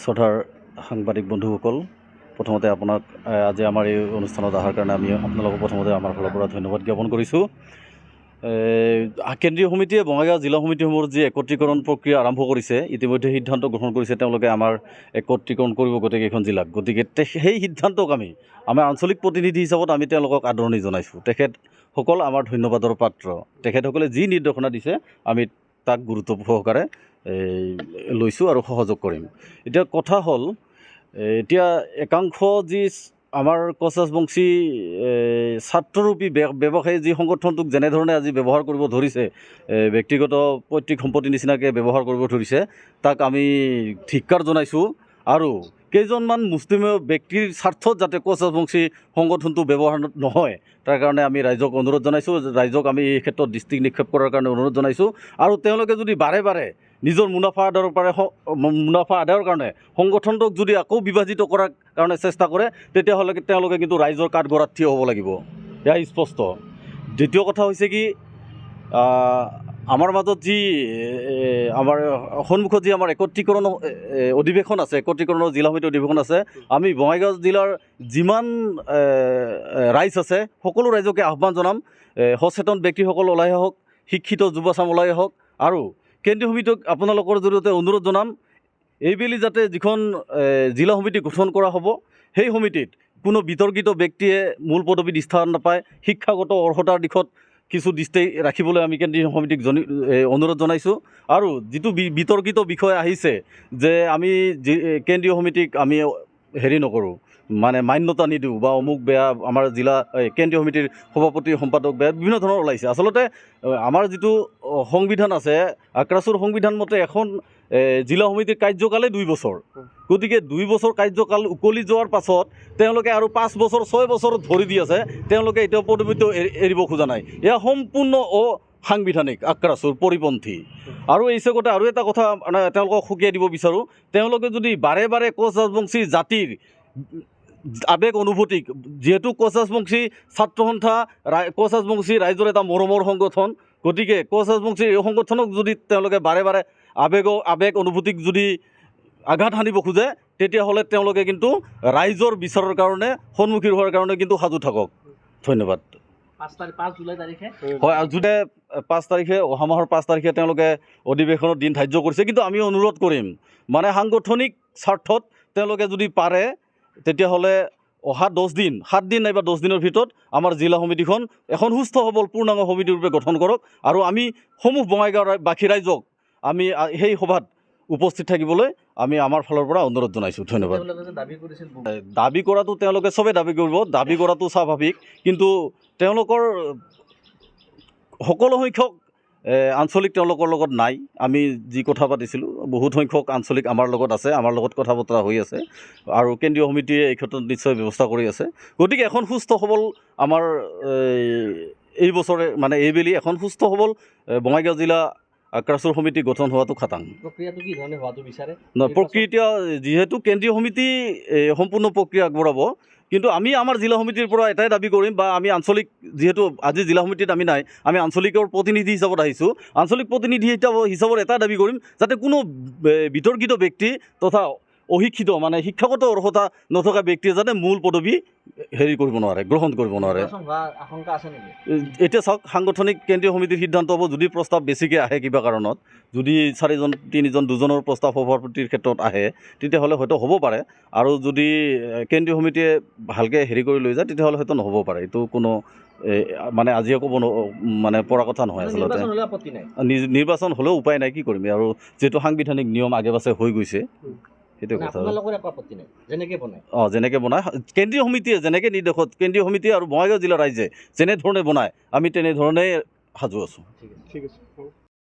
শ্ৰদ্ধাৰ সাংবাদিক বন্ধুসকল, প্ৰথমতে আপোনাক আজি আমাৰ এই অনুষ্ঠানত অহাৰ কাৰণে আমি আপোনালোকক প্ৰথমতে আমাৰ ফালৰ পৰা ধন্যবাদ জ্ঞাপন কৰিছোঁ। কেন্দ্ৰীয় সমিতিয়ে বঙাইগাঁও জিলা সমিতিসমূহৰ যি একত্ৰীকৰণ প্ৰক্ৰিয়া আৰম্ভ কৰিছে, ইতিমধ্যে সিদ্ধান্ত গ্ৰহণ কৰিছে তেওঁলোকে আমাৰ একত্ৰীকৰণ কৰিব গোটেইকেইখন জিলাক। গতিকে সেই সিদ্ধান্তক আমাৰ আঞ্চলিক প্ৰতিনিধি হিচাপত আমি তেওঁলোকক আদৰণি জনাইছোঁ। তেখেতসকল আমাৰ ধন্যবাদৰ পাত্ৰ। তেখেতসকলে যি নিৰ্দেশনা দিছে আমি তাক গুৰুত্ব সহকাৰে লৈছোঁ আৰু সহযোগ কৰিম। এতিয়া কথা হ'ল, এতিয়া একাংশ যি আমাৰ কোচ ৰাজবংশী ছাত্ৰৰূপী ব্যৱসায়ী যি সংগঠনটোক যেনেধৰণে আজি ব্যৱহাৰ কৰিব ধৰিছে, ব্যক্তিগত পৈতৃক সম্পত্তি নিচিনাকৈ ব্যৱহাৰ কৰিব ধৰিছে, তাক আমি ধিক্কাৰ জনাইছোঁ। আৰু কেইজনমান মুষ্টিমেয় ব্যক্তিৰ স্বাৰ্থত যাতে কোচ ৰাজবংশী সংগঠনটো ব্যৱহাৰ নহয়, তাৰ কাৰণে আমি ৰাইজক অনুৰোধ জনাইছোঁ। ৰাইজক আমি এই ক্ষেত্ৰত দৃষ্টি নিক্ষেপ কৰাৰ কাৰণে অনুৰোধ জনাইছোঁ। আৰু তেওঁলোকে যদি বাৰে বাৰে নিজৰ মুনাফা আদায়ৰ কাৰণে সংগঠনটোক যদি আকৌ বিভাজিত কৰাৰ কাৰণে চেষ্টা কৰে, তেতিয়াহ'লে তেওঁলোকে কিন্তু ৰাইজৰ কাঠগড়াত থিয় হ'ব লাগিব, এয়া স্পষ্ট। দ্বিতীয় কথা হৈছে কি, আমাৰ মাজত যি আমাৰ সন্মুখত যি আমাৰ একত্ৰীকৰণ অধিৱেশন আছে, একত্ৰীকৰণৰ জিলা সমিতি অধিৱেশন আছে, আমি বঙাইগাঁও জিলাৰ যিমান ৰাইজ আছে সকলো ৰাইজকে আহ্বান জনাম, সচেতন ব্যক্তিসকল ওলাই আহক, শিক্ষিত যুৱচাম ওলাই আহক। আৰু কেন্দ্ৰীয় সমিতিক আপোনালোকৰ জৰিয়তে অনুৰোধ জনাম, এইবেলি যাতে যিখন জিলা সমিতি গঠন কৰা হ'ব, সেই সমিতিত কোনো বিতৰ্কিত ব্যক্তিয়ে মূল পদবীত স্থান নাপায়, শিক্ষাগত অৰ্হতাৰ দিশত কিছু দৃষ্টি ৰাখিবলৈ আমি কেন্দ্ৰীয় সমিতিক অনুৰোধ জনাইছোঁ। আৰু যিটো বিতৰ্কিত বিষয় আহিছে যে আমি কেন্দ্ৰীয় সমিতিক আমি নকৰোঁ, মানে মান্যতা নিদিওঁ বা অমুক বেয়া, আমাৰ জিলা কেন্দ্ৰীয় সমিতিৰ সভাপতি সম্পাদক বেয়া, বিভিন্ন ধৰণৰ ওলাইছে। আচলতে আমাৰ যিটো সংবিধান আছে, আক্ৰাছুৰ সংবিধান মতে এখন জিলা সমিতিৰ কাৰ্যকালে 2 বছৰ। গতিকে 2 বছৰ কাৰ্যকাল উকলি যোৱাৰ পাছত তেওঁলোকে আৰু 5 বছৰ 6 বছৰত ধৰি দি আছে, তেওঁলোকে এতিয়াও পদবীটো এৰিব খোজা নাই। এয়া সম্পূৰ্ণ অসাংবিধানিক, আক্ৰাছুৰ পৰিপন্থী। আৰু এই চেগতে আৰু এটা কথা মানে তেওঁলোকক সকীয়াই দিব বিচাৰোঁ, তেওঁলোকে যদি বাৰে বাৰে কোচ ৰাজবংশী জাতিৰ আৱেগ অনুভূতিক, যিহেতু কোচ ৰাজবংশী ছাত্ৰ সন্থা, কোচ ৰাজবংশী ৰাইজৰ এটা মৰমৰ সংগঠন, গতিকে কোচ ৰাজবংশীৰ এই সংগঠনক যদি তেওঁলোকে বাৰে বাৰে আৱেগ অনুভূতিক যদি আঘাত সানিব খোজে, তেতিয়াহ'লে তেওঁলোকে কিন্তু ৰাইজৰ বিচাৰৰ কাৰণে সন্মুখীন হোৱাৰ কাৰণে কিন্তু সাজু থাকক। ধন্যবাদ। 5 জুলাই তাৰিখে হয়, 5 তাৰিখে, অহা মাহৰ 5 তাৰিখে তেওঁলোকে অধিৱেশনৰ দিন ধাৰ্য কৰিছে। কিন্তু আমি অনুৰোধ কৰিম, মানে সাংগঠনিক স্বাৰ্থত তেওঁলোকে যদি পাৰে, তেতিয়াহ'লে অহা 7 দিন নাইবা 10 দিনৰ ভিতৰত আমাৰ জিলা সমিতিখন এখন সুস্থ সবল পূৰ্ণাংগ সমিতিৰূপে গঠন কৰক। আৰু আমি সমূহ বঙাইগাঁও বাসী ৰাইজক আমি সেই সভাত উপস্থিত থাকিবলৈ আমি আমাৰ ফালৰ পৰা অনুৰোধ জনাইছোঁ। ধন্যবাদ। দাবী কৰাটো তেওঁলোকে চবেই দাবী কৰিব, দাবী কৰাটো স্বাভাৱিক। কিন্তু তেওঁলোকৰ সকলো সংখ্যক আঞ্চলিক তেওঁলোকৰ লগত নাই। আমি যি কথা পাতিছিলোঁ, বহুত সংখ্যক আঞ্চলিক আমাৰ লগত আছে, আমাৰ লগত কথা বতৰা হৈ আছে। আৰু কেন্দ্ৰীয় সমিতিয়ে এই ক্ষেত্ৰত নিশ্চয় ব্যৱস্থা কৰি আছে। গতিকে এখন সুস্থ সবল আমাৰ এই বছৰে, মানে এইবেলি এখন সুস্থ সবল বঙাইগাঁও জিলা আক্ৰাছুৰ সমিতি গঠন হোৱাটো খাটাং। প্ৰক্ৰিয়াটো কি ধৰণে হোৱাটো বিচাৰে? প্ৰক্ৰিয়া যিহেতু কেন্দ্ৰীয় সমিতি সম্পূৰ্ণ প্ৰক্ৰিয়া আগবঢ়াব, কিন্তু আমি আমাৰ জিলা সমিতিৰ পৰা এটাই দাবী কৰিম, বা আমি আঞ্চলিক, যিহেতু আজি জিলা সমিতিত আমি নাই, আমি আঞ্চলিকৰ প্ৰতিনিধি হিচাপত আহিছোঁ, আঞ্চলিক প্ৰতিনিধি হিচাপত এটা দাবী কৰিম, যাতে কোনো বিতৰ্কিত ব্যক্তি তথা অশিক্ষিত, মানে শিক্ষাগত অৰ্হতা নথকা ব্যক্তিয়ে যাতে মূল পদবী কৰিব নোৱাৰে, গ্ৰহণ কৰিব নোৱাৰে। এতিয়া চাওক, সাংগঠনিক কেন্দ্ৰীয় সমিতিৰ সিদ্ধান্ত হ'ব। যদি প্ৰস্তাৱ বেছিকৈ আহে কিবা কাৰণত, যদি 4জন 3জন 2জনৰ প্ৰস্তাৱ সভাপতিৰ ক্ষেত্ৰত আহে, তেতিয়াহ'লে হয়তো হ'ব পাৰে। আৰু যদি কেন্দ্ৰীয় সমিতিয়ে ভালকৈ কৰি লৈ যায়, তেতিয়াহ'লে হয়তো নহ'ব পাৰে। এইটো কোনো মানে আজিয়ে ক'ব মানে পৰা কথা নহয়। আচলতে নিৰ্বাচন হ'লেও উপায় নাই, কি কৰিম। আৰু যিহেতু সাংবিধানিক নিয়ম আগে পাছে হৈ গৈছে, সেইটো কথা। যেনেকৈ বনায় কেন্দ্ৰীয় সমিতিয়ে, যেনেকৈ নিৰ্দেশত কেন্দ্ৰীয় সমিতিয়ে আৰু বঙাইগাঁও জিলা ৰাইজে যেনেধৰণে বনায়, আমি তেনেধৰণেই সাজু আছোঁ। ঠিক আছে।